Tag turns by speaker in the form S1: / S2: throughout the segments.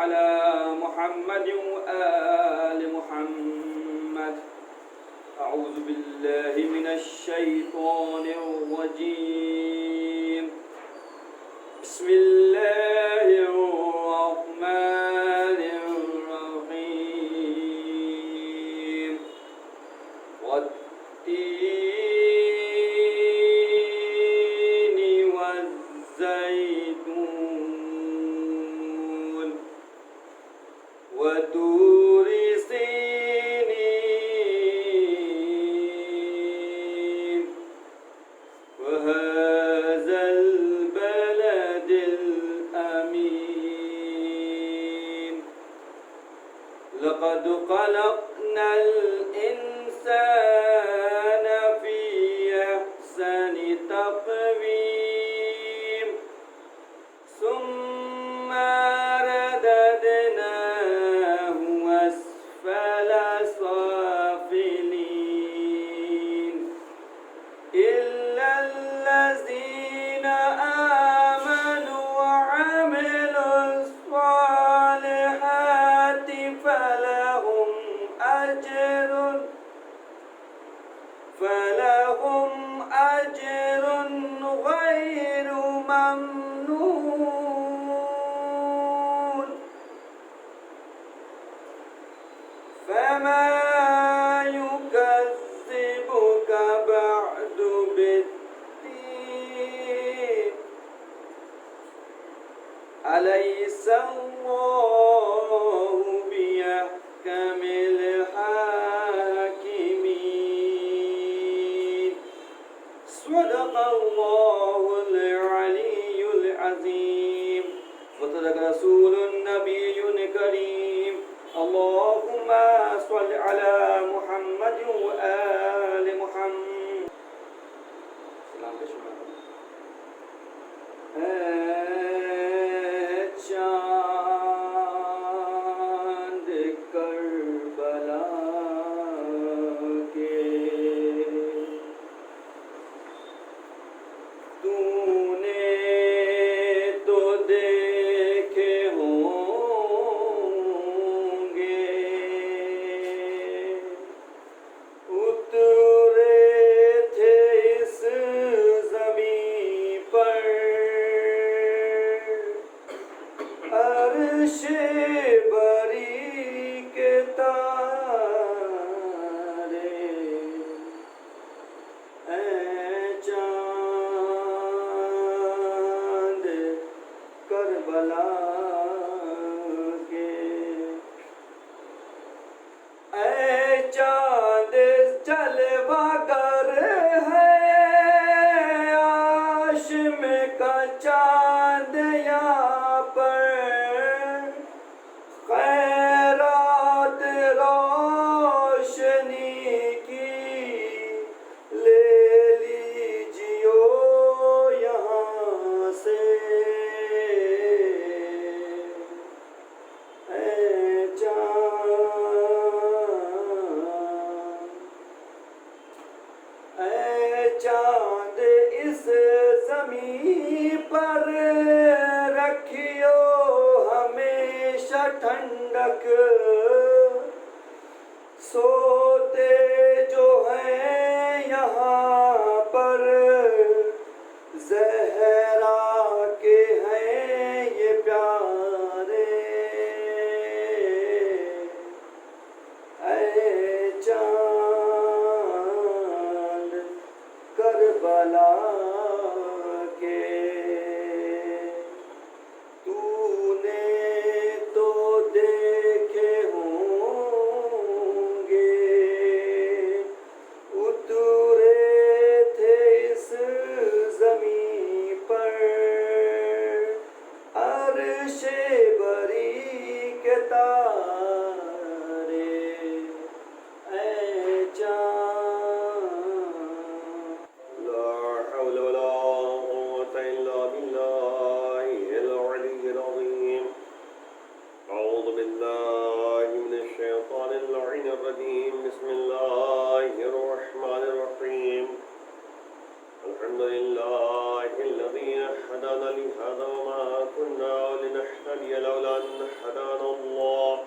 S1: على محمد وآل محمد. أعوذ بالله من الشيطان الرجيم. بسم الله الرحمن الرحيم. والتين والزيتون وطور سينين وهذا البلد الأمين. لقد خلقنا الإنسان في أحسن تقويم ثم رددناه أسفل سافلين إلا الذين آمنوا وعملوا الصالحات فلهم أجر غير ممنون. فما يكذبك بعد بالدين. أليس الله بأحكم الحاكمين. صدق الله العلي العظيم وصدق رسول النبي الكريم. اللهم صل على محمد وآل محمد. سلام کے شکر. چاند کربلا کے تو نے تو دیکھے ہوں گے اترے تھے اس زمین پر عرش بری کے تارے. اے چاند کربلا کے. اے چاند جلوہ گر ہے عاشم کا چاند یہاں پر. خیرات روشنی کی لے لیجیو یہاں سے. اے چاند اس زمین پر رکھیو ہمیشہ ٹھنڈک. سوتے جو ہیں یہاں پر زہرا کے ہیں یہ پیارے. اے چاند کربلا کے. تو نے تو دیکھے ہوں گے اترے تھے اس زمین پر عرش بری کے تارے. اے چاند. لا حول ولا قوة إلا بالله العلي العظيم. أعوذ بالله من الشيطان اللعين الرجيم. بسم الله الرحمن الرحيم. الحمد لله الذي أحدى هدانا لهذا وما كنا لنهتدي لولا أن هدانا الله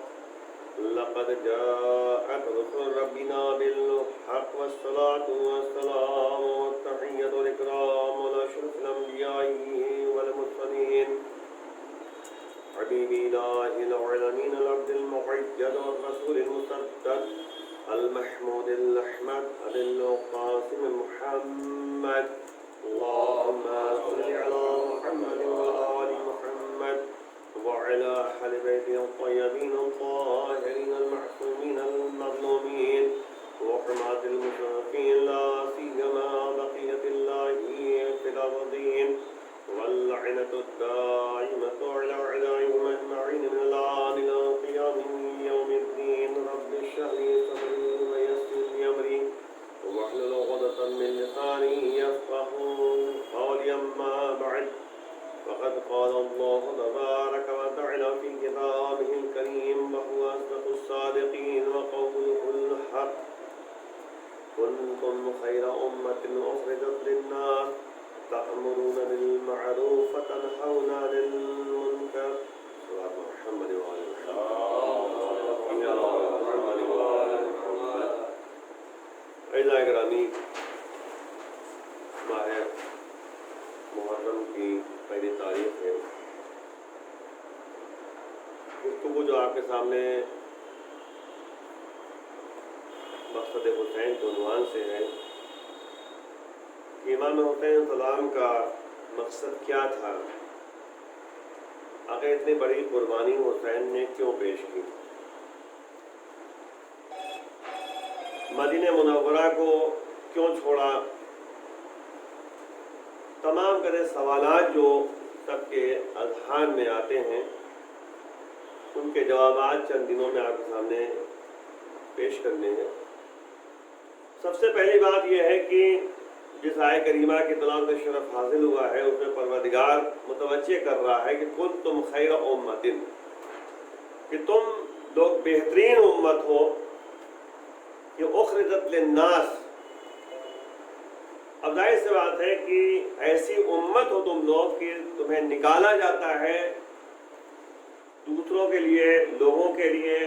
S1: لقد جاءت رسل ربنا بالحق والصلاة والسلام والتحية والإكرام والأشرف الأنبياء والمرسلين حبيب إله العالمين العبد المؤيد والرسول المسدد المحمود الأحمد أبي القاسم محمد اللهم صل على محمد وآل محمد وعلى أهل بيته الطيبين الطاهرين المعصومين المظلومين وحماة المشركين لا سيما بقية الله في الأرضين واللعنة الدائمة على أعدائهم أجمعين من الآن إلى قيام يوم الدين رب اشرح لي صدري ويسر لي أمري واحلل عقدة من لساني يفقهوا قولي أما بعد فقد قال الله تبارك وتعالى في كتابه الكريم وهو أصدق الصادقين وقوله الحق كنتم خير أمة أخرجت للناس تأمرون بالمعروف وتنهون عن المنكر صلى محمد وعلى محمد. اعزائے گرامی، ماہ محرم کی پہلی تاریخ ہے. گفتگو جو آپ کے سامنے مقصد حسین کے عنوان سے ہے کہ امام حسین السلام کا مقصد کیا تھا، آخر اتنی بڑی قربانی حسین نے کیوں پیش کی، مدینہ منورہ کو کیوں چھوڑا. تمام کرے سوالات جو سب کے اذہان میں آتے ہیں ان کے جوابات چند دنوں میں آپ کے سامنے پیش کرنے ہیں. سب سے پہلی بات یہ ہے کہ جس آیت کریمہ کی تلاوت شرف حاصل ہوا ہے اس میں پروردگار متوجہ کر رہا ہے کہ کنتم خیر امت، کہ تم لوگ بہترین امت ہو کہ اخرجت للناس. اب ظاہر سی بات ہے کہ ایسی امت ہو تم لوگ کہ تمہیں نکالا جاتا ہے دوسروں کے لیے، لوگوں کے لیے.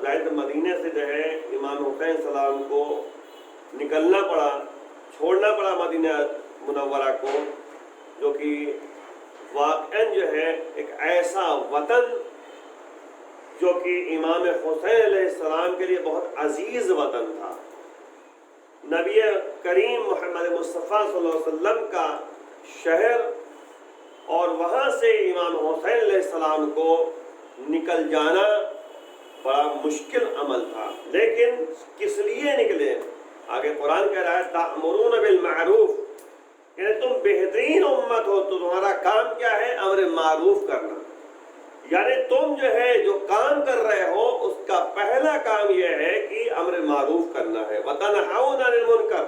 S1: ظاہر مدینے سے جو ہے امام حسین السلام کو نکلنا پڑا، چھوڑنا پڑا مدینہ منورہ کو، جو کہ واقعاً جو ہے ایک ایسا وطن جو کہ امام حسین علیہ السلام کے لیے بہت عزیز وطن تھا. نبی کریم محمد مصطفیٰ صلی اللہ علیہ وسلم کا شہر، اور وہاں سے امام حسین علیہ السلام کو نکل جانا بڑا مشکل عمل تھا. لیکن کس لیے نکلے؟ آگے قرآن کہہ رہا ہے تأمرون بالمعروف، یعنی تم بہترین امت ہو تو تمہارا کام کیا ہے؟ امر معروف کرنا. یعنی تم جو ہے جو کام کر رہے ہو اس کا پہلا کام یہ ہے کہ امر معروف کرنا ہے، وتنہون عن المنکر،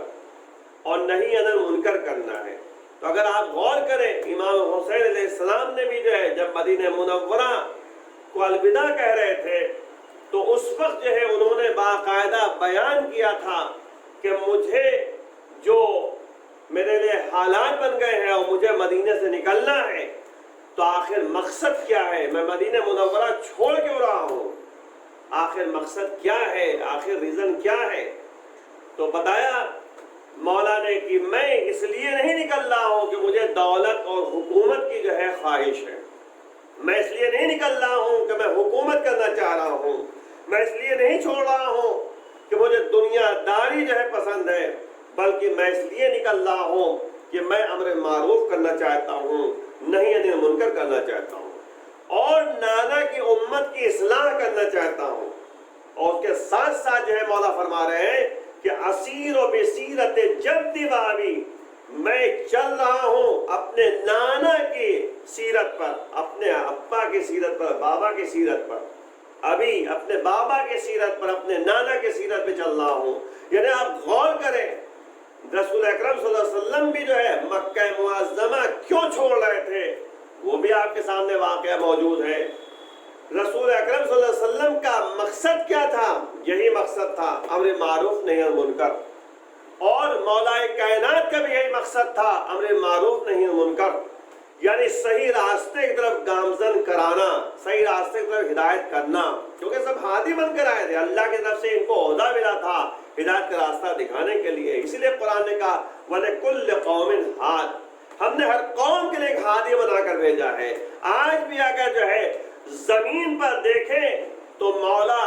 S1: اور نہی عن المنکر کرنا ہے. تو اگر آپ غور کریں امام حسین علیہ السلام نے بھی جو ہے جب مدینہ منورہ کو الوداع کہہ رہے تھے تو اس وقت جو ہے انہوں نے باقاعدہ بیان کیا تھا کہ مجھے جو میرے لیے حالات بن گئے ہیں اور مجھے مدینے سے نکلنا ہے تو آخر مقصد کیا ہے؟ میں مدینہ منورہ چھوڑ کیوں رہا ہوں؟ آخر مقصد کیا ہے؟ آخر ریزن کیا ہے؟ تو بتایا مولا نے کہ میں اس لیے نہیں نکل رہا ہوں کہ مجھے دولت اور حکومت کی جو ہے خواہش ہے، میں اس لیے نہیں نکل رہا ہوں کہ میں حکومت کرنا چاہ رہا ہوں، میں اس لیے نہیں چھوڑ رہا ہوں کہ مجھے دنیا داری جو ہے پسند ہے، بلکہ میں اس لیے نکل رہا ہوں کہ میں امر معروف کرنا چاہتا ہوں، نہی عن المنکر کرنا چاہتا ہوں، اور نانا کی امت کی اصلاح کرنا چاہتا ہوں. اور اس کے ساتھ ساتھ جو ہے مولا فرما رہے ہیں کہ اسیر و بسیرت جد و ابی، میں چل رہا ہوں اپنے نانا کی سیرت پر، اپنے ابا کی سیرت پر، بابا کی سیرت پر، ابھی اپنے بابا کی سیرت پر، اپنے نانا کی سیرت پہ چل رہا ہوں. یعنی آپ غور کریں رسول اکرم صلی اللہ علیہ وسلم بھی جو ہے مکہ معظمہ کیوں چھوڑ رہے تھے وہ بھی آپ کے سامنے واقعہ موجود ہے. رسول اکرم صلی اللہ علیہ وسلم کا مقصد کیا تھا؟ یہی مقصد تھا، امر معروف نہی عن منکر. اور مولا کائنات کا بھی یہی مقصد تھا، امر معروف نہی عن منکر. یعنی صحیح راستے کی طرف گامزن کرانا، صحیح راستے کی طرف ہدایت کرنا، کیونکہ سب ہادی بن کر آئے تھے، اللہ کی طرف سے ان کو عہدہ ملا تھا ہدایت کا راستہ دکھانے کے لیے۔ اسی لیے قرآن نے کہا وَلِكُلِّ قَوْمٍ ہاد، ہم نے ہر قوم کے لیے ایک ہادی بنا کر بھیجا ہے۔ آج بھی اگر جو ہے زمین پر دیکھیں تو مولا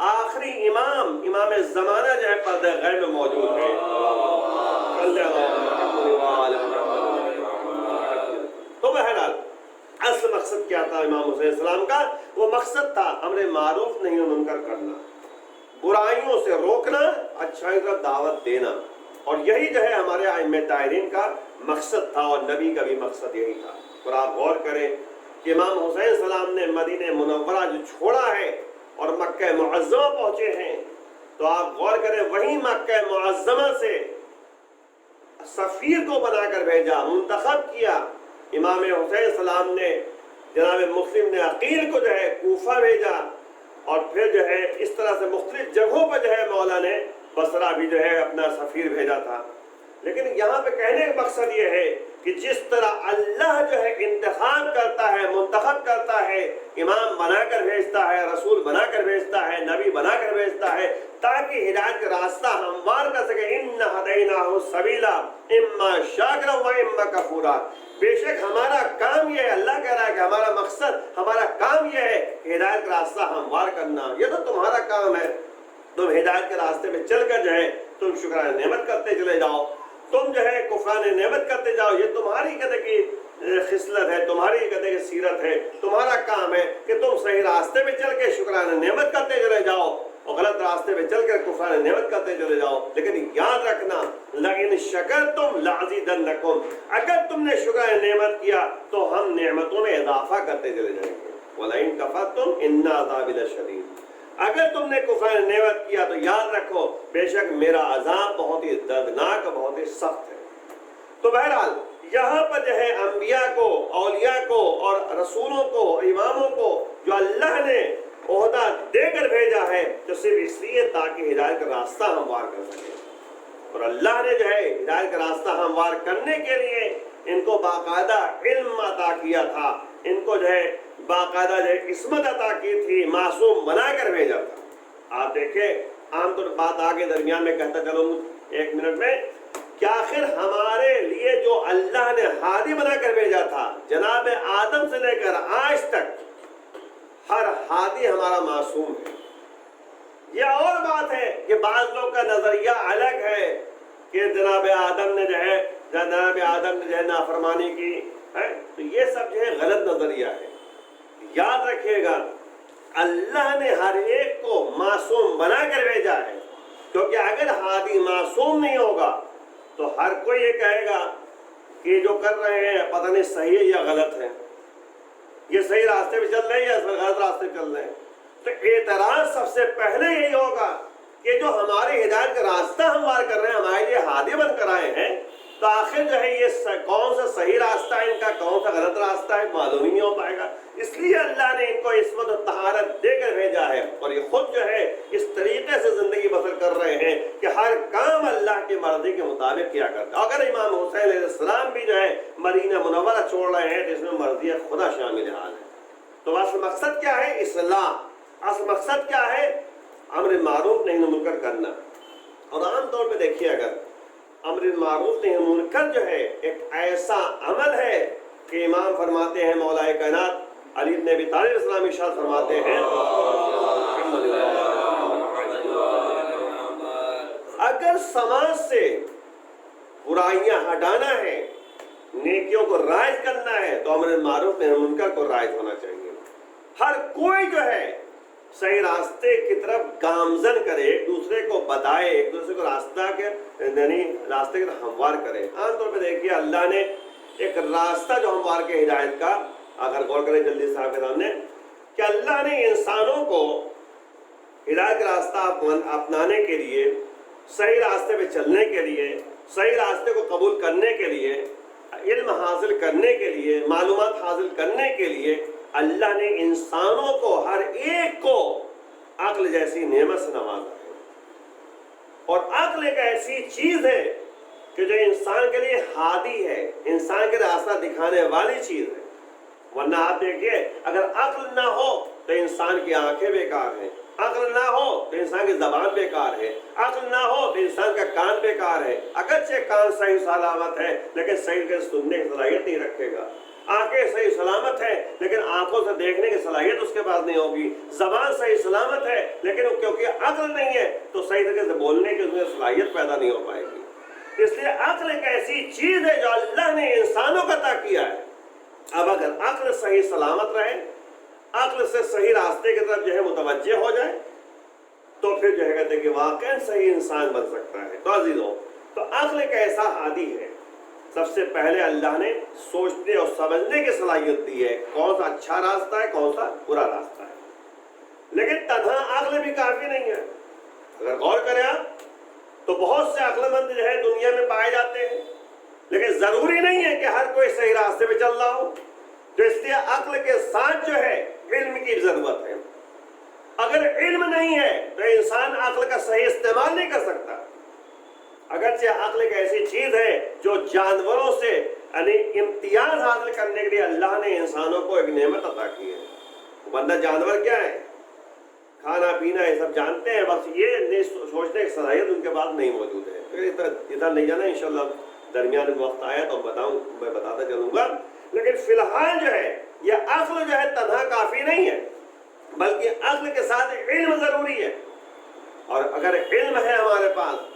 S1: آخری امام زمانہ جو ہے پردہ غیب میں موجود ہے۔ تو بہرحال اصل مقصد کیا تھا امام حسین السلام کا؟ وہ مقصد تھا امر معروف نہیں منکر کرنا، برائیوں سے روکنا، اچھائی کی طرف دعوت دینا، اور یہی جو ہے ہمارے ائمہ طاہرین کا مقصد تھا، اور نبی کا بھی مقصد یہی تھا۔ اور آپ غور کریں کہ امام حسین السلام نے مدینہ منورہ جو چھوڑا ہے اور مکہ معظمہ پہنچے ہیں، تو آپ غور کریں وہیں مکہ معظمہ سے سفیر کو بنا کر بھیجا، منتخب کیا۔ امام حسین السلام نے جناب مسلم نے عقیل کو جو ہے کوفہ بھیجا، اور پھر جو ہے اس طرح سے مختلف جگہوں پر جو ہے مولا نے بصرہ بھی جو ہے اپنا سفیر بھیجا تھا۔ لیکن یہاں پہ کہنے کا مقصد یہ ہے کہ جس طرح اللہ جو ہے انتخاب کرتا ہے، منتخب کرتا ہے، امام بنا کر بھیجتا ہے، رسول بنا کر بھیجتا ہے، نبی بنا کر بھیجتا ہے، تاکہ ہدایت کا راستہ ہموار کر سکے۔ اِنَّا هَدَيْنَاهُ السَّبِيلَ إِمَّا شَاكِرًا وَإِمَّا كَفُورًا۔ بے شک ہمارا کام یہ ہے، اللہ کہہ رہا ہے کہ ہمارا مقصد، ہمارا کام یہ ہے کہ ہدایت کا راستہ ہموار کرنا۔ یہ تو تمہارا کام ہے، تم ہدایت کے راستے میں چل کر جو ہے تم شکرانہ نعمت کرتے چلے جاؤ، تم جو ہے کفران نعمت کرتے جاؤ۔ یہ تمہاری کہتے کی خصلت ہے، تمہاری کہتے کی سیرت ہے، تمہارا کام ہے کہ تم صحیح راستے میں چل کے شکرانہ نعمت کرتے چلے جاؤ، اور غلط راستے میں چل کر کفران نعمت کرتے چلے جاؤ۔ لیکن یاد رکھنا لَإِن شَكَرْتُمْ لَأَزِيدَنَّكُمْ، اگر تم نے شکرانہ نعمت کیا تو ہم نعمتوں میں اضافہ کرتے چلے جائیں گے۔ وَلَئِن كَفَرْتُمْ إِنَّ عَذَابِي لَشَدِيدٌ، اگر تم نے کفران نعمت کیا تو یاد رکھو بے شک میرا عذاب بہت ہی دردناک، بہت ہی سخت ہے۔ تو بہرحال یہاں پر جو ہے انبیاء کو، اولیاء کو اور رسولوں کو، اماموں کو جو اللہ نے عہدہ دے کر بھیجا ہے تو صرف اس لیے تاکہ ہدایت کا راستہ ہموار کر سکے، اور اللہ نے جو ہے ہدایت کا راستہ ہموار کرنے کے لیے ان کو باقاعدہ علم عطا کیا تھا، ان کو جو ہے باقاعدہ جو ہے عصمت عطا کی تھی، معصوم بنا کر بھیجا تھا۔ آپ دیکھیں عام طور بات آگے درمیان میں کہتا چلوں ایک منٹ میں کہ آخر ہمارے لیے جو اللہ نے ہادی بنا کر بھیجا تھا، جناب آدم سے لے کر آج تک ہر ہادی ہمارا معصوم ہے۔ یہ اور بات ہے کہ بعض لوگ کا نظریہ الگ ہے کہ جناب آدم نے جو ہے نافرمانی کی ہے، تو یہ سب جو ہے غلط نظریہ ہے۔ یاد رکھیے گا اللہ نے ہر ایک کو معصوم بنا کر بھیجا ہے، کیونکہ اگر ہادی معصوم نہیں ہوگا تو ہر کوئی یہ کہے گا کہ جو کر رہے ہیں پتہ نہیں صحیح ہے یا غلط ہے، یہ صحیح راستے پہ چل رہے ہیں یا غلط راستے پہ چل رہے ہیں۔ تو اعتراض سب سے پہلے یہی ہوگا کہ جو ہماری ہدایت کا راستہ ہموار کر رہے ہیں، ہمارے لیے ہادی بن کر آئے ہیں، تو آخر جو ہے یہ کون سا صحیح راستہ ہے ان کا، کون سا غلط راستہ ہے، معلوم ہی نہیں ہو پائے گا۔ اس لیے اللہ نے ان کو عصمت و طہارت دے کر بھیجا ہے، اور یہ خود جو ہے اس طریقے سے زندگی بسر کر رہے ہیں کہ ہر کام اللہ کی مرضی کے مطابق کیا کرتا ہے۔ اگر امام حسین علیہ السلام بھی جو ہے مدینہ منورہ چھوڑ رہے ہیں تو اس میں مرضی خدا شامل حال ہے۔ تو اصل مقصد کیا ہے؟ اصلاح۔ اصل مقصد کیا ہے؟ امر معروف نہیں منکر کرنا۔ اور عام طور پہ دیکھیے اگر امر معروف نہیں منکر جو ہے ایک ایسا عمل ہے کہ امام فرماتے ہیں، مولا کائنات علی بن ابی طالب السلام ارشاد فرماتے ہیں اگر سماج سے برائیاں ہٹانا ہے، نیکیوں کو رائج کرنا ہے تو امر معروف نہیں منکر کو رائج ہونا چاہیے۔ ہر کوئی جو ہے صحیح راستے کی طرف گامزن کرے، ایک دوسرے کو بتائے، ایک دوسرے کو راستے کی طرف ہموار کرے۔ عام طور پہ دیکھیے اللہ نے ایک راستہ جو ہموار کے ہدایت کا، اگر غور کریں جلدی صاحب کے سامنے، کہ اللہ نے انسانوں کو ہدایت کا راستہ اپنانے کے لیے، صحیح راستے پہ چلنے کے لیے، صحیح راستے کو قبول کرنے کے لیے، علم حاصل کرنے کے لیے، معلومات حاصل کرنے کے لیے اللہ نے انسانوں کو، ہر ایک کو عقل جیسی نعمت سے نوازا ہے۔ اور عقل ایک ایسی چیز ہے کہ جو انسان کے لیے ہادی ہے، انسان کے راستہ دکھانے والی چیز ہے. ورنہ آپ دیکھیے اگر عقل نہ ہو تو انسان کی آنکھیں بیکار ہیں، عقل نہ ہو تو انسان کی زبان بیکار ہے، عقل نہ ہو تو انسان کا کان بیکار ہے. اگرچہ کان صحیح سلامت ہے لیکن صحیح سے سننے کی صلاحیت نہیں رکھے گا. آنکھیں صحیح سلامت ہے لیکن آنکھوں سے دیکھنے کی صلاحیت اس کے پاس نہیں ہوگی. زبان صحیح سلامت ہے لیکن کیونکہ عقل نہیں ہے تو صحیح طریقے سے بولنے کی اس میں صلاحیت پیدا نہیں ہو پائے گی. اس لیے عقل ایک ایسی چیز ہے جو اللہ نے انسانوں کو عطا کیا ہے. اب اگر عقل صحیح سلامت رہے، عقل سے صحیح راستے کی طرف جو ہے متوجہ ہو جائے تو پھر جو ہے کہتے ہیں کہ واقعی صحیح انسان بن سکتا ہے. تو عزیزوں، تو عقل ایک ایسا ہادی ہے. سب سے پہلے اللہ نے سوچنے اور سمجھنے کی صلاحیت دی ہے کون سا اچھا راستہ ہے، کون سا برا راستہ ہے. لیکن تنہا عقل بھی کافی نہیں ہے. اگر غور کریں آپ تو بہت سے عقل مند جو ہے دنیا میں پائے جاتے ہیں، لیکن ضروری نہیں ہے کہ ہر کوئی صحیح راستے پہ چل رہا ہو. تو اس لیے عقل کے ساتھ جو ہے علم کی ضرورت ہے. اگر علم نہیں ہے تو انسان عقل کا صحیح استعمال نہیں کر سکتا. اگرچہ عقل ایک ایسی چیز ہے جو جانوروں سے یعنی امتیاز حاصل کرنے کے لیے اللہ نے انسانوں کو ایک نعمت عطا کی ہے. ورنہ جانور کیا ہے؟ کھانا پینا یہ سب جانتے ہیں، بس یہ سوچنے کی صلاحیت ان کے پاس نہیں موجود ہے. ادھر نہیں جانا، انشاءاللہ درمیان میں وقت آیا تو میں بتاتا چلوں گا. لیکن فی الحال جو ہے یہ عقل جو ہے تنہا کافی نہیں ہے، بلکہ عقل کے ساتھ علم ضروری ہے. اور اگر علم ہے ہمارے پاس،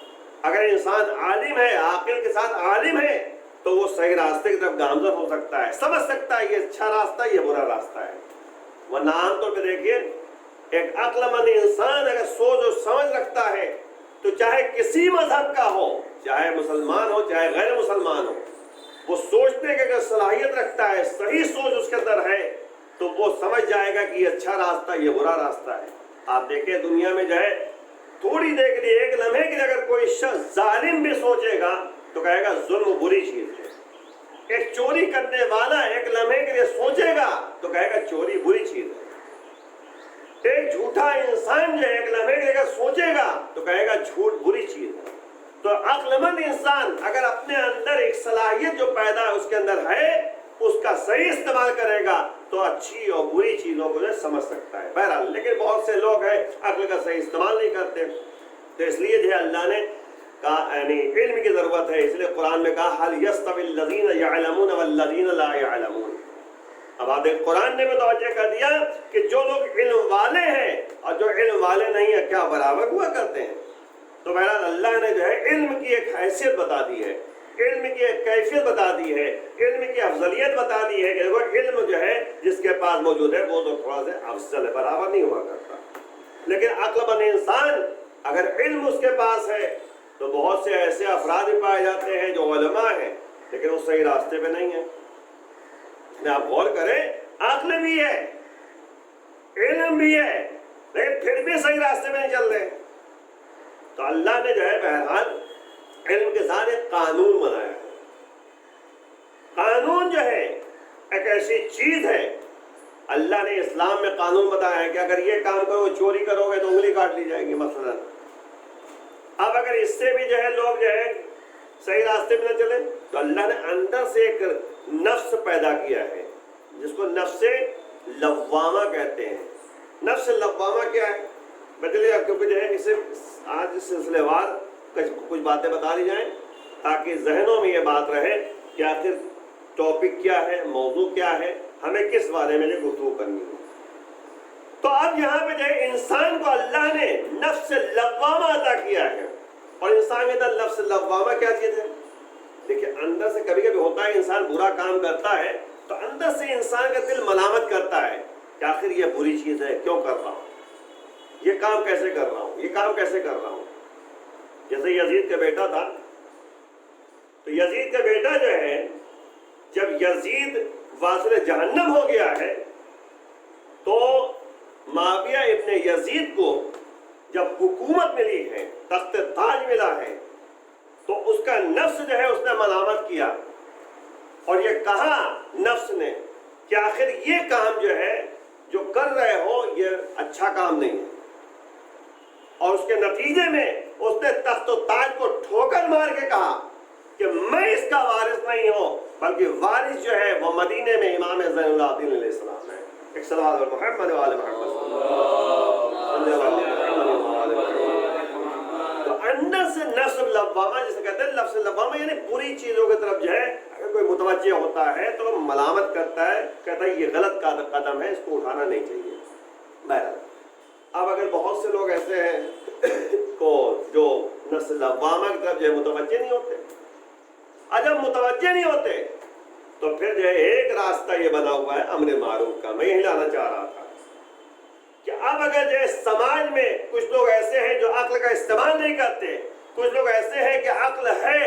S1: اگر انسان عالم ہے، عاقل کے ساتھ عالم ہے، تو وہ صحیح راستے کی طرف گامزن ہو سکتا ہے، سمجھ سکتا ہے یہ اچھا راستہ ہے، یہ برا راستہ ہے. ورنہ عام طور پہ دیکھیے ایک عقل مند انسان اگر سوچ اور سمجھ رکھتا ہے تو چاہے کسی مذہب کا ہو، چاہے مسلمان ہو چاہے غیر مسلمان ہو، وہ سوچنے کی اگر صلاحیت رکھتا ہے، صحیح سوچ اس کے اندر ہے، تو وہ سمجھ جائے گا کہ یہ اچھا راستہ یہ برا راستہ ہے. آپ دیکھیں دنیا میں جو ہے تھوڑی دیر کے لیے، ایک لمحے کے لیے اگر کوئی شخص ظالم بھی سوچے گا تو کہے گا ظلم بری چیز ہے. ایک چوری کرنے والا ایک لمحے کے لیے سوچے گا تو کہے گا چوری بری چیز ہے. ایک جھوٹا انسان جو ایک لمحے کے لیے سوچے گا تو کہے گا جھوٹ بری چیز ہے. تو عقل مند انسان اگر اپنے اندر ایک صلاحیت جو پیدا ہے اس کے اندر ہے، اس کا صحیح استعمال کرے گا تو اچھی اور بری چیزوں کو سمجھ سکتا ہے. بہرحال لیکن بہت سے لوگ ہیں عقل کا صحیح استعمال نہیں کرتے. تو اس لیے جو ہے اللہ نے کہا یعنی علم کی ضرورت ہے. اس لیے قرآن میں کہا هل يستوي الذين يعلمون والذين لا يعلمون. اب آپ دیکھ قرآن نے متوجہ کر دیا کہ جو لوگ علم والے ہیں اور جو علم والے نہیں ہیں کیا برابر ہوا کرتے ہیں. تو بہرحال اللہ نے جو ہے علم کی ایک حیثیت بتا دی ہے، علم کی ایک کیفیت بتا دی ہے، علم کی افضلیت بتا دی ہے کہ دیکھو علم جو ہے جس کے پاس موجود ہے وہ تو تھوڑا سا افضل ہے، برابر نہیں ہوا کرتا. لیکن عقل مند انسان اگر علم اس کے پاس ہے تو بہت سے ایسے افراد بھی پائے جاتے ہیں جو علماء ہیں لیکن وہ صحیح راستے پہ نہیں ہیں. آپ غور کریں عقل بھی ہے، علم بھی ہے، لیکن پھر بھی صحیح راستے میں نہیں چل رہے. تو اللہ نے جو ہے بہرحال علم کے ساتھ ایک قانون بنایا ہے. قانون جو ہے ایک ایسی چیز ہے، اللہ نے اسلام میں قانون بتایا ہے کہ اگر یہ کام کرو، چوری کرو گے تو انگلی کاٹ لی جائے گی مثلا. اب اگر اس سے بھی جو ہے لوگ جو ہے صحیح راستے میں نہ چلے تو اللہ نے اندر سے ایک نفس پیدا کیا ہے جس کو نفس لوامہ کہتے ہیں. نفس لوامہ کیا ہے؟ بدلے کیونکہ جو ہے اسے آج سلسلے وار کچھ باتیں بتا دی جائیں تاکہ ذہنوں میں یہ بات رہے کہ آخر ٹاپک کیا ہے، موضوع کیا ہے، ہمیں کس بارے میں گفتگو کرنی ہے. تو اب یہاں پہ جو ہے انسان کو اللہ نے نفس لوامہ عطا کیا ہے. اور انسان کے اندر نفس لوامہ کیا چیز ہے؟ دیکھیں اندر سے کبھی کبھی ہوتا ہے انسان برا کام کرتا ہے تو اندر سے انسان کا دل ملامت کرتا ہے کہ آخر یہ بری چیز ہے، کیوں کر رہا ہوں، یہ کام کیسے کر رہا ہوں، یہ کام کیسے کر رہا ہوں. جیسے یزید کا بیٹا تھا تو یزید کا بیٹا جو ہے جب یزید واصل جہنم ہو گیا ہے تو معاویہ ابن یزید کو جب حکومت ملی ہے، تخت تاج ملا ہے، تو اس کا نفس جو ہے اس نے ملامت کیا اور یہ کہا نفس نے کہ آخر یہ کام جو ہے جو کر رہے ہو یہ اچھا کام نہیں ہے. اور اس کے نتیجے میں اس نے تخت و تاج کو ٹھوکر مار کے کہا کہ میں اس کا وارث نہیں ہوں، بلکہ وارث جو ہے وہ مدینے میں امام زین العابدین علیہ السلام ہے۔ ایک صلوات محمد وآل محمد صلی اللہ علیہ وسلم۔ تو اندر سے نفس لوامہ جسے کہتے ہیں، لفظ لوامہ یعنی بری چیزوں کی طرف جو ہے اگر کوئی متوجہ ہوتا ہے تو ملامت کرتا ہے، کہتا ہے یہ غلط قدم ہے، اس کو اٹھانا نہیں چاہیے۔ بہرحال اب اگر بہت سے لوگ ایسے ہیں کو جو نفس لوامہ کی طرف جو ہے متوجہ نہیں ہوتے، جب متوجہ نہیں ہوتے تو پھر جو ہے ایک راستہ یہ بنا ہوا ہے امر معروف کا۔ میں یہی لانا چاہ رہا تھا کہ اب اگر جو ہے سماج میں کچھ لوگ ایسے ہیں جو عقل کا استعمال نہیں کرتے، کچھ لوگ ایسے ہیں کہ عقل ہے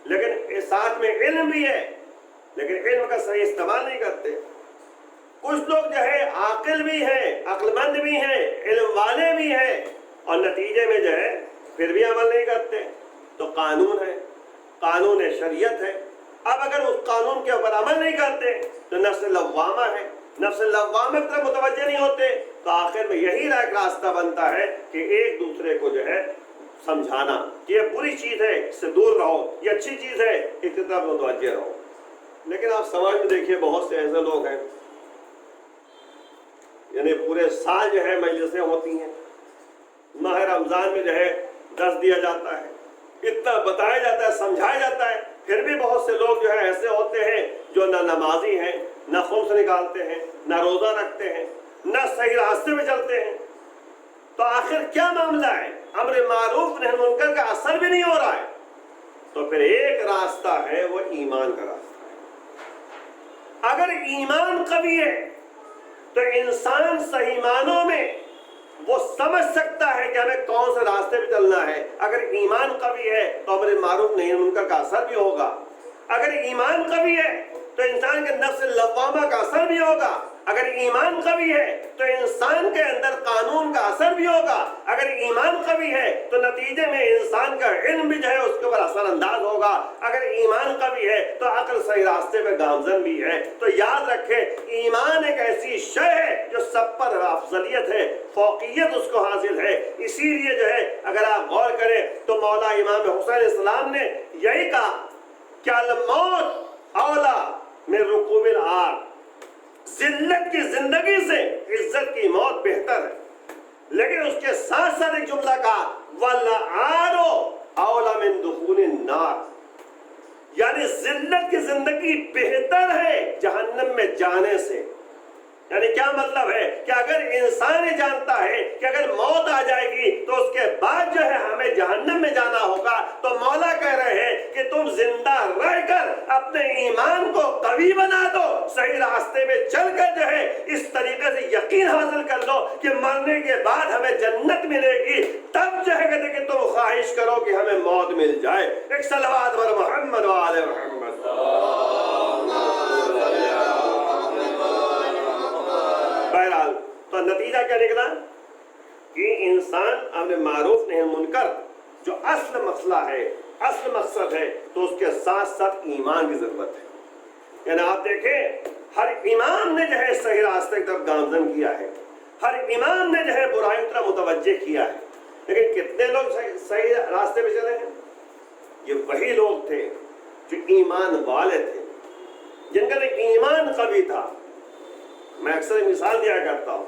S1: لیکن ساتھ میں علم بھی ہے لیکن علم کا صحیح استعمال نہیں کرتے، کچھ لوگ جو ہے عاقل بھی ہیں، عقل مند بھی ہیں، علم والے بھی ہیں، اور نتیجے میں جو ہے پھر بھی عمل نہیں کرتے، تو قانون ہے، قانون شریعت ہے۔ اب اگر اس قانون کے اوپر عمل نہیں کرتے تو نفس لوامہ ہے، نفس لوامہ کی طرف متوجہ نہیں ہوتے، تو آخر میں یہی ایک راستہ بنتا ہے کہ ایک دوسرے کو جو ہے سمجھانا کہ یہ بری چیز ہے، اس سے دور رہو، یہ اچھی چیز ہے، اس کی طرف متوجہ رہو۔ لیکن آپ سماج میں دیکھیے بہت سے ایسے لوگ ہیں، یعنی پورے سال جو ہے مجلسیں ہوتی ہیں، ماہ رمضان میں جو ہے درس دیا جاتا ہے، اتنا بتایا جاتا ہے، سمجھایا جاتا ہے، پھر بھی بہت سے لوگ جو ہے ایسے ہوتے ہیں جو نہ نمازی ہیں، نہ خمس نکالتے ہیں، نہ روزہ رکھتے ہیں، نہ صحیح راستے میں چلتے ہیں۔ تو آخر کیا معاملہ ہے؟ امر معروف نہی منکر کا اثر بھی نہیں ہو رہا ہے، تو پھر ایک راستہ ہے، وہ ایمان کا راستہ ہے۔ اگر ایمان قوی ہے تو انسان صحیح معنوں میں وہ سمجھ سکتا ہے کہ ہمیں کون سے راستے پہ چلنا ہے۔ اگر ایمان قوی ہے تو امر معروف نہی منکر کا اثر بھی ہوگا، اگر ایمان قوی ہے تو انسان کے نفس لوامہ کا اثر بھی ہوگا، اگر ایمان قوی ہے تو انسان کے اندر قانون کا اثر بھی ہوگا، اگر ایمان قوی ہے تو نتیجے میں انسان کا علم بھی جو ہے اس کے اوپر اثر انداز ہوگا، اگر ایمان قوی ہے تو عقل صحیح راستے پہ گامزن بھی ہے۔ تو یاد رکھیں ایمان ایک ایسی شے ہے جو سب پر افضلیت ہے، فوقیت اس کو حاصل ہے۔ اسی لیے جو ہے اگر آپ غور کریں تو مولا امام حسین علیہ السلام نے یہی کہا کہ الموت اولا من رکوب العار، ذلت کی زندگی سے عزت کی موت بہتر ہے۔ لیکن اس کے ساتھ ساتھ ایک جملہ کہا والعار اولا من دخول النار، یعنی ذلت کی زندگی بہتر ہے جہنم میں جانے سے۔ یعنی کیا مطلب ہے کہ اگر انسان ہی جانتا ہے کہ اگر موت آ جائے گی تو اس کے بعد جو ہے ہمیں جہنم میں جانا ہوگا، تو مولا کہہ رہے ہیں کہ تم زندہ رہ کر اپنے ایمان کو قوی بنا دو، صحیح راستے میں چل کر جو ہے اس طریقے سے یقین حاصل کر لو کہ مرنے کے بعد ہمیں جنت ملے گی، تب جو ہے کہتے کہ تم خواہش کرو کہ ہمیں موت مل جائے۔ ایک صلوات بر محمد وآل محمد۔ بہرحال تو نتیجہ کیا نکلا کہ انسان امر معروف نہی منکر جو اصل مسئلہ ہے، اصل مقصد ہے، تو اس کے ساتھ ساتھ ایمان کی ضرورت ہے۔ یعنی آپ دیکھیں ہر امام نے جو ہے صحیح راستے کی طرف گامزن کیا ہے، ہر امام نے جو ہے برائی کی طرف متوجہ کیا ہے، لیکن کتنے لوگ صحیح راستے پہ چلے ہیں؟ یہ وہی لوگ تھے جو ایمان والے تھے، جن کا ایمان قوی تھا۔ میں اکثر مثال دیا کرتا ہوں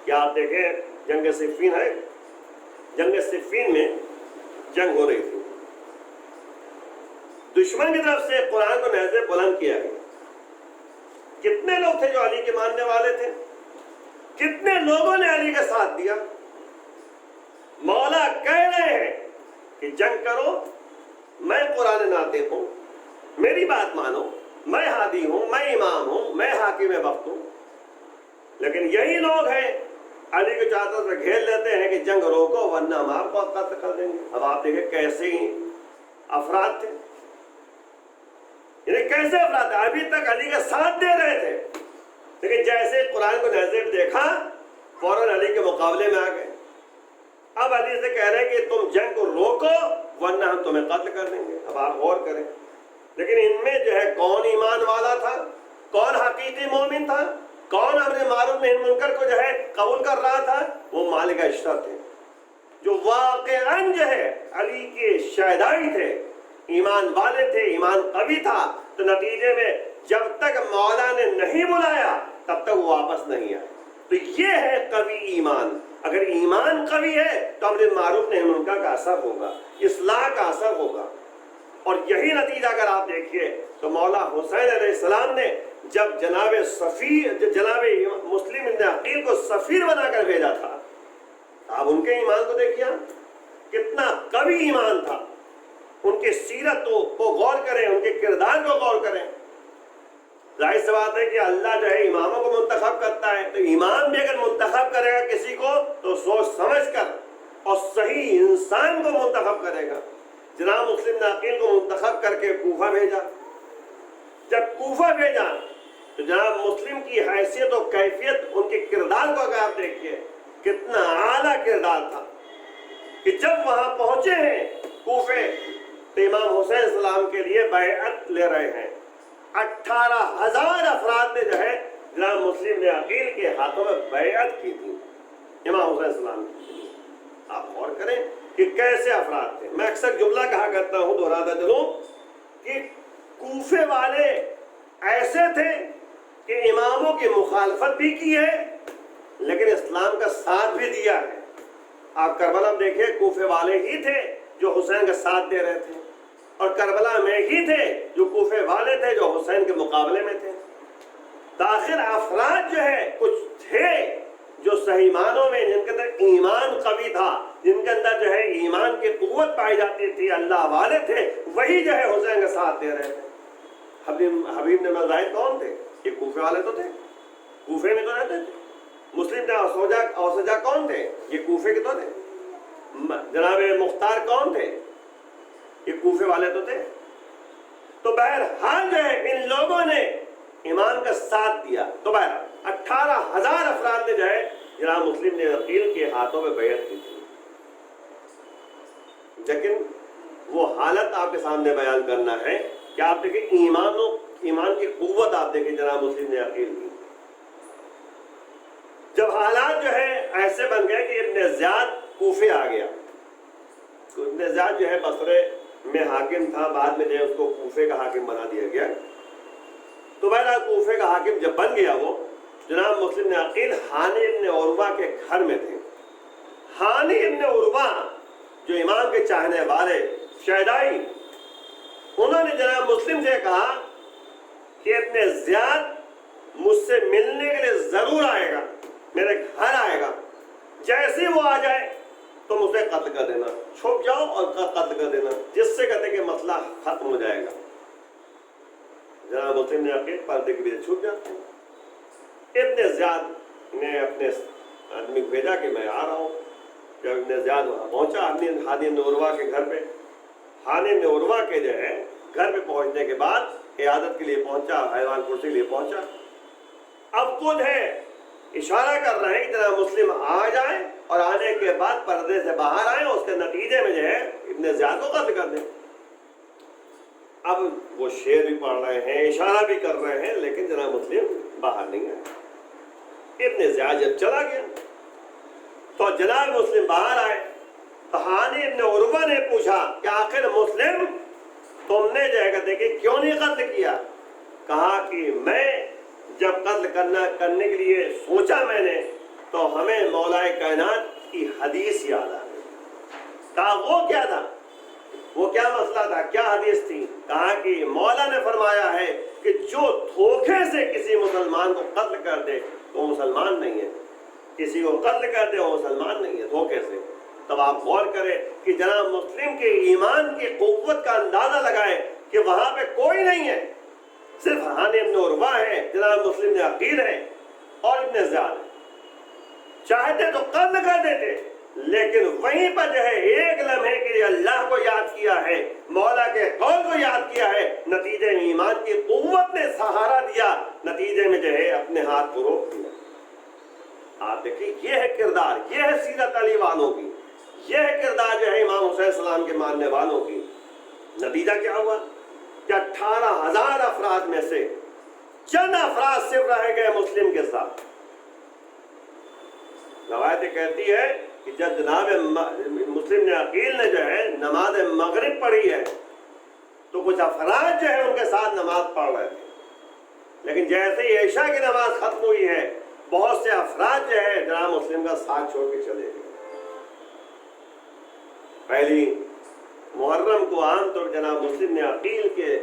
S1: کہ آپ دیکھیں جنگ صفین ہے، جنگ صفین میں جنگ ہو رہی تھی، دشمن کی طرف سے قرآن کو نیزے بلند کیا گیا، کتنے لوگ تھے جو علی کے ماننے والے تھے؟ کتنے لوگوں نے علی کا ساتھ دیا؟ مولا کہہ رہے ہیں کہ جنگ کرو، میں قرآن ناطق ہوں، میری بات مانو، میں ہادی ہوں، میں امام ہوں، میں حاکم وقت ہوں۔ لیکن یہی لوگ ہیں علی کے چادر سے گھیر لیتے ہیں کہ جنگ روکو ورنہ ہم آپ کو قتل کر دیں گے۔ اب آپ دیکھیں کیسے ہی افراد تھے، یعنی کیسے افراد تھے، ابھی تک علی کا ساتھ دے رہے تھے، لیکن جیسے قرآن کو نازل دیکھا فوراً علی کے مقابلے میں آ گئے۔ اب علی سے کہہ رہے ہیں کہ تم جنگ کو روکو ورنہ ہم تمہیں قتل کر دیں گے۔ اب آپ غور کریں، لیکن ان میں جو ہے کون ایمان والا تھا، کون حقیقی مومن تھا، کون امر معروف نہی منکر کو جو ہے قبول کر رہا تھا؟ وہ مالک اشتر تھے، جو واقعاً جو ہے علی کے شہدائی تھے، ایمان والے تھے، ایمان قوی تھا، تو نتیجے میں جب تک مولا نے نہیں بلایا تب تک وہ واپس نہیں آئے۔ تو یہ ہے قوی ایمان۔ اگر ایمان قوی ہے تو امر معروف نہی منکر کا اثر ہوگا، اصلاح کا اثر ہوگا۔ اور یہی نتیجہ اگر آپ دیکھیے تو مولا حسین علیہ السلام نے جب جناب مسلم ابن عقیل کو سفیر بنا کر بھیجا تھا، آپ ان کے ایمان کو دیکھیے، کتنا قوی ایمان تھا۔ ان کی سیرت کو غور کریں، ان کے کردار کو غور کریں۔ ظاہر سی بات ہے کہ اللہ جو ہے اماموں کو منتخب کرتا ہے، تو امام بھی اگر منتخب کرے گا کسی کو تو سوچ سمجھ کر اور صحیح انسان کو منتخب کرے گا۔ جناب مسلم ابن عقیل کو منتخب کر کے کوفہ بھیجا۔ جب کوفہ بھیجا تو جناب مسلم کی حیثیت و کیفیت، ان کے کردار کو اگر آپ دیکھیے کتنا اعلیٰ کردار تھا کہ جب وہاں پہنچے ہیں کوفے تو امام حسین السلام کے لیے بیعت لے رہے ہیں۔ 18,000 افراد نے جو ہے جناب مسلم ابن عقیل کے ہاتھوں میں بیعت کی تھی امام حسین السلام کی۔ آپ غور کریں کہ کیسے افراد تھے۔ میں اکثر جملہ کہا کرتا ہوں، دہراتا چلوں کہ کوفے والے ایسے تھے کہ اماموں کی مخالفت بھی کی ہے لیکن اسلام کا ساتھ بھی دیا ہے۔ آپ کربلا میں دیکھیں، کوفے والے ہی تھے جو حسین کا ساتھ دے رہے تھے، اور کربلا میں ہی تھے جو کوفے والے تھے جو حسین کے مقابلے میں تھے۔ داخل افراد جو ہے کچھ تھے جو صحیح معنوں میں جن کے اندر ایمان قوی تھا، جن کے اندر جو ہے ایمان کی قوت پائی جاتی تھی، اللہ والے تھے، وہی جو ہے حسین کا ساتھ دے رہے تھے۔ حبیب نے مزاحد کون تھے؟ یہ کوفے والے تو تھے، کوفے میں تو رہتے تھے۔ مسلم نے اوسجا کون تھے؟ یہ کوفے کے تو تھے۔ جناب مختار کون تھے؟ یہ کوفے والے تو تھے۔ تو بہرحال جو ہے ان لوگوں نے ایمان کا ساتھ دیا۔ تو بہرحال 18,000 افراد نے جو ہے جناب مسلم نے عقیل کے ہاتھوں میں بیعت کی تھی۔ لیکن وہ حالت آپ کے سامنے بیان کرنا ہے کہ آپ دیکھیں ایمان کی قوت، آپ دیکھیں جناب مسلم نے عقیل کی۔ جب حالات جو ہے ایسے بن گئے کہ ابن زیاد کوفے آ گیا، تو ابن زیاد جو ہے بصرے میں حاکم تھا، بعد میں جو ہے اس کو کوفے کا حاکم بنا دیا گیا۔ تو بہرحال کوفے کا حاکم جب بن گیا وہ، جناب مسلم نے عقیل ہانی ابن عروہ کے گھر میں تھے۔ ہانی ابن عروہ جو امام کے چاہنے والے شیدائی، انہوں نے جناب مسلم سے کہا کہ ابن زیاد مجھ سے ملنے کے لیے ضرور آئے گا، میرے گھر آئے گا، جیسے وہ آ جائے تم اسے قتل کر دینا، چھپ جاؤ اور قتل کر دینا، جس سے کہتے کہ مسئلہ ختم ہو جائے گا۔ جناب مسلم نے عقیل پردے کے پیچھے چھپ جاتے ہیں۔ ابن زیاد نے اپنے آدمی کو بھیجا کہ میں آ رہا ہوں۔ جب ابن زیاد وہاں پہنچا ہانی ابن عروہ کے گھر پہ، ہانی ابن عروہ کے جو ہے گھر پہ پہنچنے کے بعد عیادت کے لیے پہنچا، حیوان پرسی کے لیے پہنچا۔ اب خود ہے اشارہ کر رہے ہیں کہ جناب مسلم آ جائیں اور آنے کے بعد پردے سے باہر آئیں، اس کے نتیجے میں جو ہے ابن زیاد کو قتل کر دیں۔ اب وہ شعر بھی پڑھ رہے ہیں، اشارہ بھی کر رہے ہیں، لیکن جناب مسلم باہر نہیں آئے۔ ابن زیاد جب چلا گیا تو جناب مسلم باہر آئے تو ہانی ابن عروہ نے پوچھا کہ آخر مسلم تم نے جو ہے کہتے کہ کیوں نہیں قتل کیا؟ کہا کہ میں جب قتل کرنے کے لیے سوچا میں نے تو ہمیں مولا کائنات کی حدیث یاد آ گئی۔ کہا وہ کیا تھا؟ وہ کیا مسئلہ تھا؟ کیا حدیث تھی؟ کہا کہ مولا نے فرمایا ہے کہ جو دھوکے سے کسی مسلمان کو قتل کر دے وہ مسلمان نہیں ہے، کسی کو قتل کر دے وہ مسلمان نہیں ہے دھوکے سے۔ تب آپ غور کریں کہ جناب مسلم کے ایمان کی قوت کا اندازہ لگائے کہ وہاں پہ کوئی نہیں ہے، صرف ہانی ابن عروہ ہے، جناب مسلم نے عقیل ہے اور ابن زیاد ہے۔ چاہتے تو قتل کر دیتے، لیکن وہیں پر جو ہے ایک لمحے کے لیے اللہ کو یاد کیا ہے، مولا کے قول کو یاد کیا ہے، نتیجے میں ایمان کی قوت نے سہارا دیا، نتیجے میں جو ہے اپنے ہاتھ کو روک دیا۔ آپ دیکھیں یہ ہے کردار، یہ ہے سیرت علی والوں کی، یہ ہے کردار جو ہے امام حسین السلام کے ماننے والوں کی۔ نتیجہ کیا ہوا کہ 18,000 افراد میں سے چند افراد صرف رہ گئے مسلم کے ساتھ۔ روایت کہتی ہے کہ جب جناب مسلم نے عقیل نے جو ہے نماز مغرب پڑھی ہے تو کچھ افراد جو ہے ان کے ساتھ نماز پڑھ رہے تھے، لیکن جیسے ہی عشاء کی نماز ختم ہوئی ہے بہت سے افراد جو ہے جناب مسلم کا ساتھ چھوڑ کے چلے گئے۔ پہلی محرم کو عام طور جناب مسلم نے عقیل کے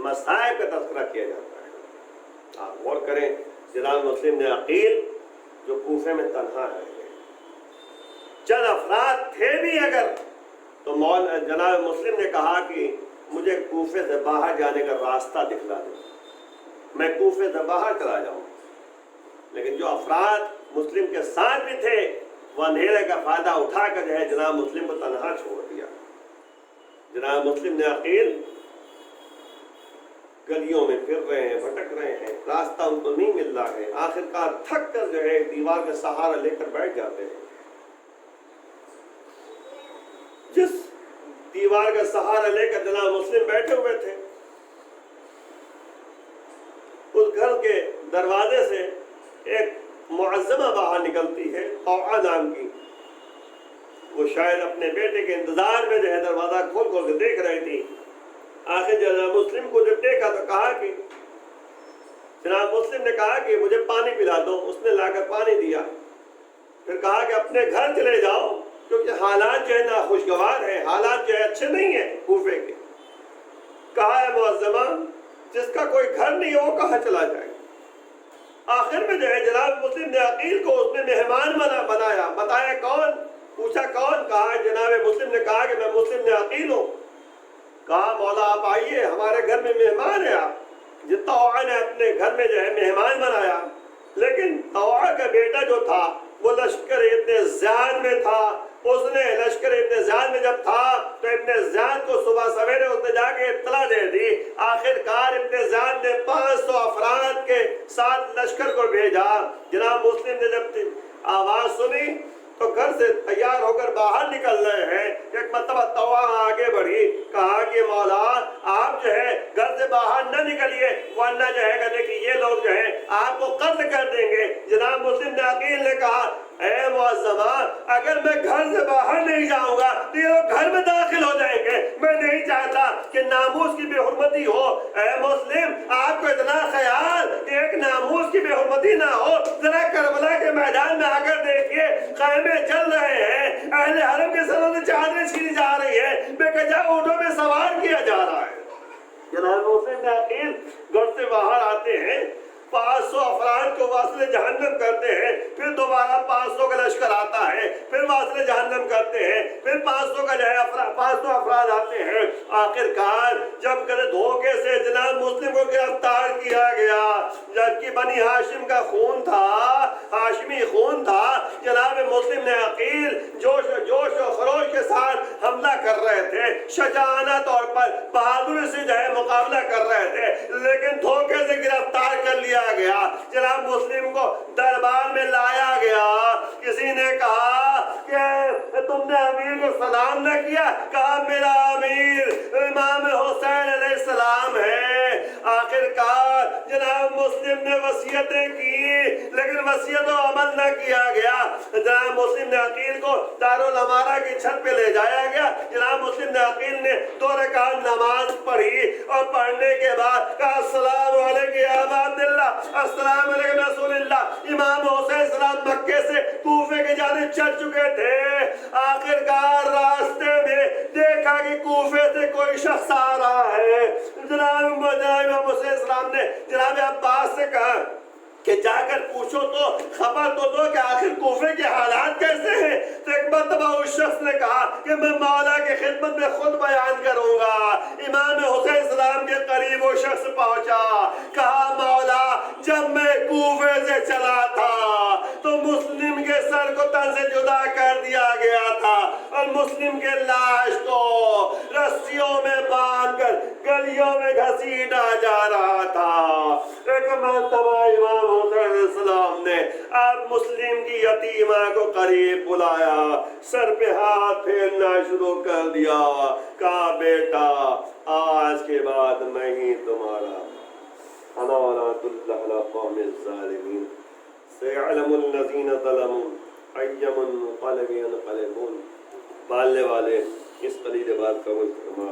S1: مصائب کا تذکرہ کیا جاتا ہے۔ آپ غور کریں، جناب مسلم نے عقیل جو کوفے میں تنہا ہے، چند افراد تھے بھی اگر، تو جناب مسلم نے کہا کہ مجھے کوفے سے باہر جانے کا راستہ دکھلا دو، میں کوفے سے باہر چلا جاؤں۔ لیکن جو افراد مسلم کے ساتھ بھی تھے وہ اندھیرے کا فائدہ اٹھا کر جو ہے جناب مسلم کو تنہا چھوڑ دیا۔ جناب مسلم نے عقیل گلیوں میں پھر رہے ہیں، بھٹک رہے ہیں، راستہ ان کو نہیں مل رہا ہے، آخر کار تھک کر جو ہے دیوار کا سہارا لے کر بیٹھ جاتے ہیں۔ جس دیوار کا سہارا لے کر جناب مسلم بیٹھے ہوئے تھے، اس گھر کے دروازے سے ایک معظمہ باہر نکلتی ہے، طوعہ نام کی۔ وہ شاید اپنے بیٹے کے انتظار میں جو ہے دروازہ کھول کھول کے دیکھ رہی تھی۔ آخر جناب مسلم کو جب دیکھا تو کہا کہ جناب مسلم نے کہا کہ مجھے پانی پلا دو، اس نے لا کر پانی دیا، پھر کہا کہ اپنے گھر چلے جاؤ کیونکہ حالات جو ہے ناخوشگوار ہیں، حالات جو ہے اچھے نہیں ہیں کوفے کے۔ کہا ہے معظمہ جس کا کوئی گھر نہیں ہے وہ کہاں چلا جائے؟ آخر میں جو ہے جناب مسلم نے عقیل کو اس نے مہمان بنایا، بتایا کون؟ پوچھا کون؟ کہا جناب مسلم نے کہا کہ میں مسلم نے عقیل ہوں۔ کہا مولا آپ آئیے، ہمارے گھر میں مہمان ہے آپ۔ جس طوعہ نے اپنے گھر میں جو ہے مہمان بنایا، لیکن طوعہ کا بیٹا جو تھا وہ لشکر ابن زیاد میں تھا۔ اس نے لشکر ابن زیاد میں جب تھا تو ابن زیاد کو صبح سویرے اس نے جا کے اطلاع دے دی۔ آخر کار ابن زیاد نے 500 افراد کے ساتھ لشکر کو بھیجا۔ جناب مسلم نے جب آواز سنی تو گھر سے تیار ہو کر باہر نکل رہے ہیں۔ ایک مرتبہ طوعہ آگے بڑھی، کہا کہ مولا آپ جو ہے گھر سے باہر نہ نکلیے ورنہ جو ہے کہتے کہ یہ لوگ جو ہے آپ کو قتل کر دیں گے۔ جناب مسلم نے عقیل نے کہا اے معظمہ اگر میں گھر سے باہر نہیں جاؤں گا تو یہ لوگ گھر میں داخل ہو جائیں گے، میں نہیں چاہتا کہ ناموس کی بے حرمتی ہو۔ اے مسلم آپ کو اتنا خیال کہ ایک ناموس کی بے حرمتی نہ ہو؟ ذرا کربلا کے میدان میں آ کر دیکھیے، خیمے چل رہے ہیں، اہل حرم کے سروں سے چادریں چھینی جا رہی ہے، بے کجا اونٹوں میں سوار کیا جا رہا ہے۔ جناب مسلم نے عقیل گھر سے باہر آتے ہیں، 500 افراد کو واصل جہنم کرتے ہیں، پھر دوبارہ 500 کا لشکر آتا ہے، پھر واصل جہنم کرتے ہیں، پھر 500 کا جو ہے 500 افراد آتے ہیں۔ آخر کار جب کر دھوکے سے جناب مسلم کو گرفتار کیا گیا، جبکہ بنی ہاشم کا خون تھا، ہاشمی خون تھا، جناب مسلم نے عقیل جوش و خروش کے ساتھ حملہ کر رہے تھے، شجاعانہ طور پر بہادری سے جو ہے مقابلہ کر رہے تھے، لیکن دھوکے سے گرفتار کر لیا گیا۔ جناب مسلم کو دربار میں لایا گیا، کسی نے کہا کہ تم نے امیر کو سلام نہ کیا؟ کہا میرا امیر امام حسین علیہ السلام ہے۔ آخر کار جناب مسلم نے وصیتیں کی لیکن وصیت و عمل نہ کیا گیا۔ جناب مسلم نے عقیل کو دارالامارہ کی چھت پہ لے جایا گیا۔ جناب مسلم نے عقیل نے 2 رکعت نماز پڑھی اور پڑھنے کے بعد کہا السلام علیکم یا ابا عبداللہ، السلام علیکم رسول اللہ۔ امام حسین سلام مکے سے کوفے کی جانب چل چکے تھے۔ آخر کار راستے میں دیکھا کہ کوفے سے کوئی شخص آ رہا ہے۔ جناب امام حسین سلام نے جناب عباس سے کہا کہ جا کر پوچھو تو خبر تو دو کہ آخر کوفے کے حالات کیسے ہیں۔ تو ایک مرتبہ اس شخص نے کہا کہ میں مولا کی خدمت میں خود بیان کروں گا۔ امام حسین سلام کے قریب وہ شخص پہنچا، کہا مولا جب میں کوفے سے چلا تھا تو مسلم کے سر کو تن سے جدا کر دیا گیا تھا اور مسلم کے لاش کو رسیوں میں باندھ کر گلیوں میں گھسیٹا جا رہا تھا۔ ایک مرتبہ امام حسین علیہ السلام نے اب مسلم کی یتیمہ کو قریب بلایا، سر پہ ہاتھ پھیرنا شروع کر دیا، کہا بیٹا آج کے بعد میں ہی تمہارا انا ولا تدل علی قوم الظالمین سيعلم الذين ظلموا أي منقلب ينقلبون۔ بالنے والے اس قلیل بات کا فرما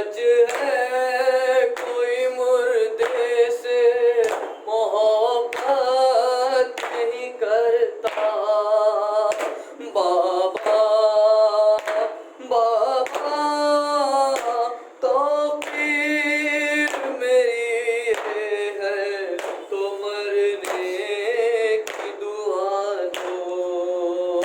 S2: سجدے